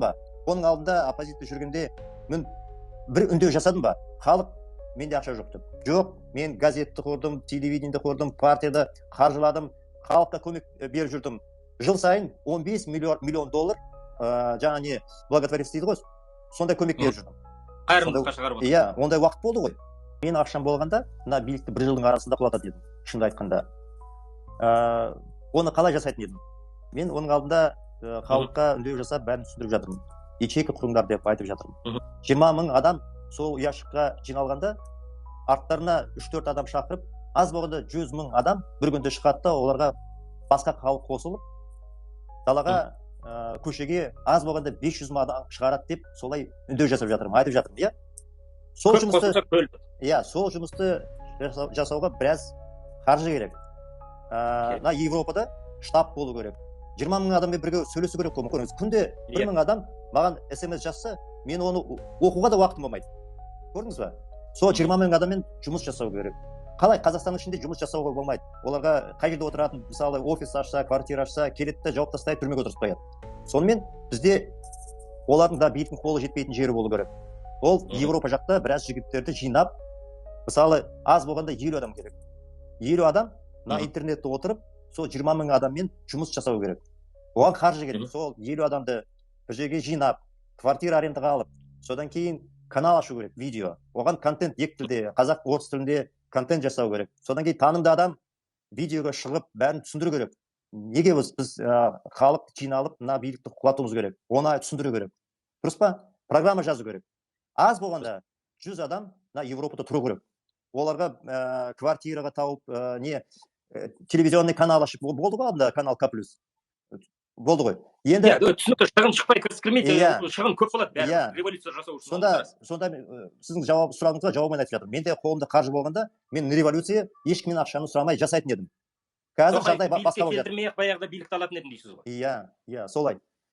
ба? Оның алдында оппозиция жүргенде мен бір үндеу жасадым ба? Халық менде ақша жоқ деп. Жоқ, мен газетті құрдым, телевидениеде құрдым, партияда қаржыладым, халыққа көмек беріп жүрдім. Жыл сайын 15 миллион доллар жаңа не благотворительность дейді ғой, сондай көмек беріп жүрдім. Қайырымдылыққа шығарып отыр. Иә, ондай уақыт болды ғой. Мен ақшам болғанда, мына билікті бір жылдың арасында құлатады едім, шынды айтқанда. Оны қалай жасайтын едім? Мен оның алдында халыққа үндеу жасап, бәрін түсіндіріп жатырмын. Ячейка құрыңдар деп айтып жатырмын. 20 мың адам сол ұяшыққа жиналғанда, арттарына 3-4 адам шақырып, аз болғанда 100 мың адам бір күнде шығады да, оларға басқа халық қосылып, далаға көшеге аз болғанда 500 мың адам шығарады деп, солай үндеу жасап жатырмын, айтып жатырмын, иә? Сол жұмысты жасауға біраз қаржы керек. Европада штаб болу керек. 20 мың адаммен бірге сөйлесу керек қой, көріңіз. Күнде 1 мың адам маған SMS жазса, мен оны оқуға да уақытым болмайды. Көрдіңіз ба? Сол 20 мың адаммен жұмыс жасау керек. Қалай Қазақстанның ішінде жұмыс жасауға болмайды? Оларға қай жерде отыратын, мысалы, офис ашса, квартира ашса, келеді де жауап тастайды, түрмеге отырғызып қояды. Сонымен бізде олардың да биліктің қолы жетпейтін жері болу керек. Ол Европа жақта біраз жігіттерді жинап, мысалы, аз болғанда 50 адам керек. 50 адам на интернетте отырып, сол 20 мың адаммен жұмыс жасау керек. Оған қаржы керек. Сол 50 адамды бір жерге жинап, квартира арендаға алып, содан кейін канал ашу керек, видео. Оған контент екі тілде, қазақ, орыс тілінде контент жасау керек. Содан кейін танымды адам видеоға шығып, бәрін түсіндіру керек. Неге біз халық жиналып, мына билікті құлатуымыз керек? Оны түсіндіру керек. Дұрыс па? Программа жазу керек. Аз болғанда 100 адам на Европада тұру керек. Оларға квартираға тауып, телевизионный канал ашып, болды ғой анда канал К+. Болды ғой. Енді түсінікті, шығын шықпай кірмейді, шығын көп болады, революция жасау үшін. Сонда сіздің сұрағыңызға жауабын айтып жатырмын. Менде қолымда қаржы болғанда, мен революция ешкімнен ақшаны сұрамай жасайтын едім. Қазір жағдай басқа болып жатыр. Келтірмей-ақ баяғыда билікті алатын едім дейсіз ғой. Иә, солай.